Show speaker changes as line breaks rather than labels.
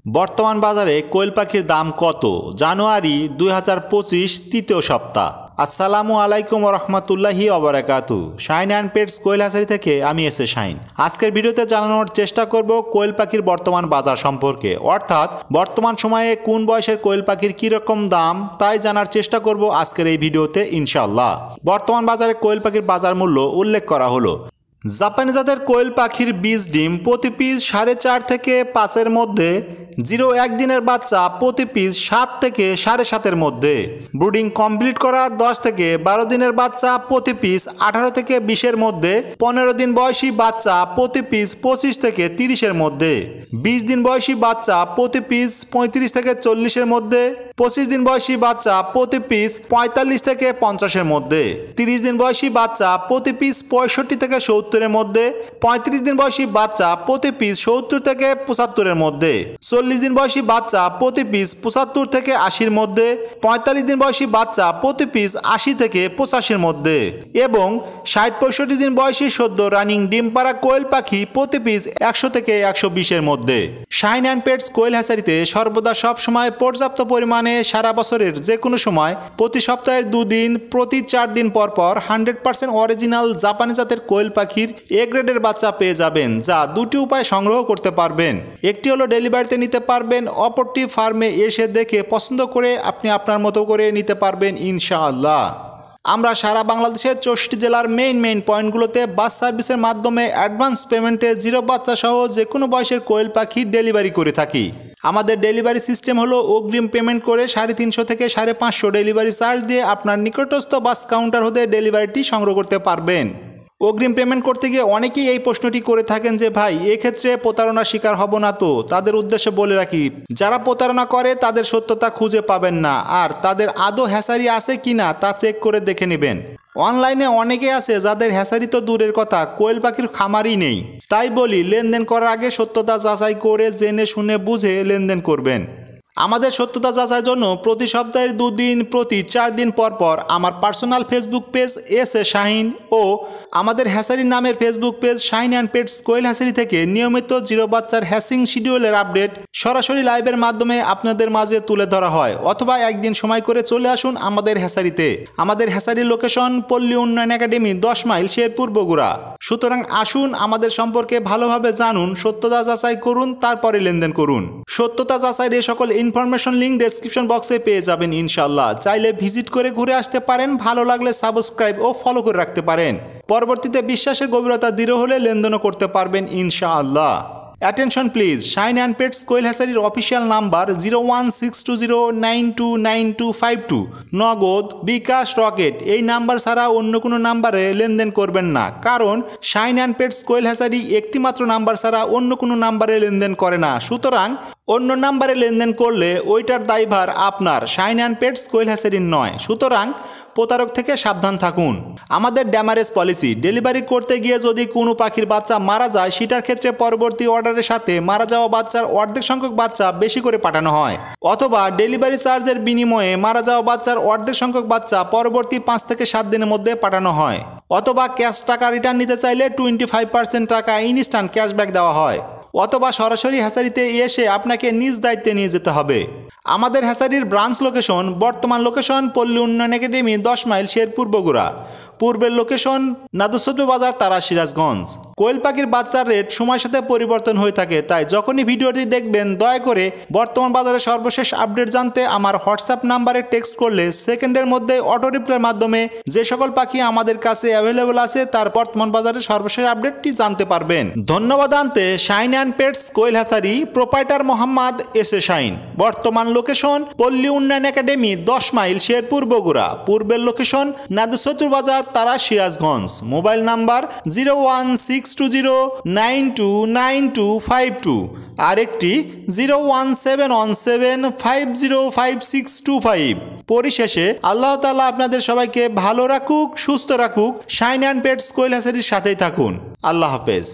বর্তমান বাজারে কোয়েল পাখির দাম কত? জানুয়ারি 2025 তৃতীয় সপ্তাহ। আসসালামু আলাইকুম রহমতুল্লাহি ওবারাকাতু। Shine and Pets Quail Hatchery থেকে আমি এসে শাইন। আজকের ভিডিওতে জানানোর চেষ্টা করব কোয়েল পাখির বর্তমান বাজার সম্পর্কে, অর্থাৎ বর্তমান সময়ে কোন বয়সের কোয়েল পাখির কীরকম দাম তাই জানার চেষ্টা করব আজকের এই ভিডিওতে ইনশাআল্লাহ। বর্তমান বাজারে কোয়েল পাখির বাজার মূল্য উল্লেখ করা হলো। জাপানি জাতের কোয়েল পাখির বীজ ডিম প্রতি পিস 4.5 থেকে 5-এর মধ্যে, 0-1 দিনের বাচ্চা প্রতি পিস 7 থেকে 7.5-এর মধ্যে, ব্রুডিং কমপ্লিট করা 10 থেকে 12 দিনের বাচ্চা প্রতি পিস 18 থেকে 20-এর মধ্যে, 15 দিন বয়সী বাচ্চা প্রতি পিস 25 থেকে 30-এর মধ্যে, 20 দিন বয়সী বাচ্চা প্রতি পিস 35 থেকে 40-এর মধ্যে, 25 দিন বয়সী বাচ্চা প্রতি পিস 45 থেকে 50-এর মধ্যে, 30 দিন বয়সী বাচ্চা প্রতি পিস 65 থেকে 70-এর মধ্যে, 35 দিন বয়সী বাচ্চা প্রতি পিস 70 থেকে 75-এর মধ্যে, 40 দিন বয়সী বাচ্চা প্রতি পিস 75 থেকে 80-এর মধ্যে, 45 দিন বয়সী বাচ্চা প্রতি পিস 80 থেকে 85-এর মধ্যে এবং 60-65 দিন বয়সী সদ্য রানিং ডিম পাড়া কোয়েল পাখি প্রতি পিস 100 থেকে 120-এর মধ্যে। শাইন অ্যান্ড পেটস কোয়েল হ্যাচারিতে সর্বদা সবসময় পর্যাপ্ত পরিমাণে সারা বছরের যে কোনো সময় প্রতি সপ্তাহের 2 দিন প্রতি 4 দিন পর পর 100% অরিজিনাল জাপানি জাতের কোয়েল পাখির এ গ্রেডের বাচ্চা পেয়ে যাবেন, যা দুটি উপায় সংগ্রহ করতে পারবেন। একটি হলো ডেলিভারিতে নিতে পারবেন, অপরটি ফার্মে এসে দেখে পছন্দ করে আপনি আপনার মতো করে নিতে পারবেন ইনশাআল্লাহ। আমরা সারা বাংলাদেশের 64 জেলার মেইন পয়েন্টগুলোতে বাস সার্ভিসের মাধ্যমে অ্যাডভান্স পেমেন্টে 0 বাচ্চা সহ যে কোনো বয়সের কোয়েল পাখি ডেলিভারি করে থাকি। আমাদের ডেলিভারি সিস্টেম হলো অগ্রিম পেমেন্ট করে 350 থেকে 550 ডেলিভারি চার্জ দিয়ে আপনার নিকটস্থ বাস কাউন্টার হতে ডেলিভারিটি সংগ্রহ করতে পারবেন। অগ্রিম পেমেন্ট করতে গিয়ে অনেকেই এই প্রশ্নটি করে থাকেন যে ভাই, এক্ষেত্রে প্রতারণার শিকার হব না তো? তাদের উদ্দেশ্যে বলে রাখি, যারা প্রতারণা করে তাদের সত্যতা খুঁজে পাবেন না, আর তাদের আদৌ হ্যাচারি আছে কিনা তা চেক করে দেখে নেবেন। অনলাইনে অনেকে আছে যাদের হ্যাচারি তো দূরের কথা, কোয়েল পাখির খামারই নেই। তাই বলি, লেনদেন করার আগে সত্যতা যাচাই করে জেনে শুনে বুঝে লেনদেন করবেন। আমাদের সত্যতা যাচাইয়ের জন্য প্রতি সপ্তাহের 2 দিন প্রতি 4 দিন পর পর আমার পার্সোনাল ফেসবুক পেজ এসে শাহিন ও আমাদের হ্যাচারি নামের Facebook page Shine and Pets Quail Hatchery থেকে নিয়মিত 0 বাচ্চার হ্যাচিং শিডিউলের আপডেট সরাসরি লাইভের মাধ্যমে আপনাদের মাঝে তুলে ধরা হয়, অথবা একদিন সময় করে চলে আসুন আমাদের হ্যাচারিতে। আমাদের হ্যাচারির লোকেশন পল্লী উন্নয়ন একাডেমি 10 মাইল শেরপুর বগুড়া। সুতরাং আসুন আমাদের সম্পর্কে ভালোভাবে জানুন, সত্যতা যাচাই করুন, তারপরে লেনদেন করুন। সত্যতা যাচাইয়ের এই সকল ইনফরমেশন লিঙ্ক ডেসক্রিপশন বক্সে পেয়ে যাবেন ইনশাআল্লাহ। চাইলে ভিজিট করে ঘুরে আসতে পারেন, ভালো লাগলে সাবস্ক্রাইব ও ফলো করে রাখতে পারেন। পরবর্তীতে বিশ্বাসের গভীরতা দৃঢ় হলে লেনদেনও করতে পারবেন ইনশাআল্লাহ। Attention please, Shine and Pets Quail হ্যাচারির অফিসিয়াল নাম্বার 01620929252, নগদ, বিকাশ, রকেট এই নাম্বার ছাড়া অন্য কোনো নাম্বারে লেনদেন করবেন না, কারণ Shine and Pets Quail Hatchery একটি মাত্র নাম্বার ছাড়া অন্য কোনো নাম্বারে লেনদেন করে না। সুতরাং অন্য নাম্বারে লেনদেন করলে ওইটার দায়ভার আপনার, শাইন অ্যান্ড পেটস কোয়েল হ্যাচারির নয়। সুতরাং প্রতারক থেকে সাবধান থাকুন। আমাদের ড্যামারেজ পলিসি, ডেলিভারি করতে গিয়ে যদি কোনো পাখির বাচ্চা মারা যায়, সেটার ক্ষেত্রে পরবর্তী অর্ডারের সাথে মারা যাওয়া বাচ্চার অর্ধেক সংখ্যক বাচ্চা বেশি করে পাঠানো হয়, অথবা ডেলিভারি চার্জের বিনিময়ে মারা যাওয়া বাচ্চার অর্ধেক সংখ্যক বাচ্চা পরবর্তী 5 থেকে 7 দিনের মধ্যে পাঠানো হয়, অথবা ক্যাশ টাকা রিটার্ন নিতে চাইলে 25% টাকা ইনস্ট্যান্ট ক্যাশব্যাক দেওয়া হয়, অথবা সরাসরি হ্যাচারিতে এসে আপনাকে নিজ দায়িত্বে নিয়ে যেতে হবে। আমাদের হ্যাচারির ব্রাঞ্চ লোকেশন, বর্তমান লোকেশন পল্লী উন্নয়ন একাডেমি 10 মাইল শেরপুর বগুড়া। পূর্বের লোকেশন নাদুসদ্দ বাজার তারা সিরাজগঞ্জ। কোয়েল পাখির বাচ্চার রেট সময়ের সাথে পরিবর্তন হয়ে থাকে, তাই যখনই ভিডিওটি দেখবেন দয়া করে বর্তমান বাজারের সর্বশেষ আপডেট জানতে আমার হোয়াটসঅ্যাপ নাম্বারে টেক্সট করলে সেকেন্ডের মধ্যে অটো রিপ্লাইয়ের মাধ্যমে যে সকল পাখি আমাদের কাছে অ্যাভেলেবল আছে তার বর্তমান বাজারের সর্বশেষ আপডেটটি জানতে পারবেন। ধন্যবাদ আনতে Shine and Pets Quail Hatchery, proprietor Mohammad S A Shine. বর্তমান লোকেশন পল্লী উন্নয়ন একাডেমি 10 মাইল শেরপুর বগুড়া। পূর্বের লোকেশন নাদুসদ্দ বাজার তারা সিরাজগঞ্জ। মোবাইল নাম্বার 01620929252, আরেকটি 01717505625। পরিশেষে আল্লাহ তাআলা আপনাদের সবাইকে ভালো রাখুক, সুস্থ রাখুক। শাইন অ্যান্ড পেটস কোয়েল হ্যাচারির সাথেই থাকুন। আল্লাহ হাফেজ।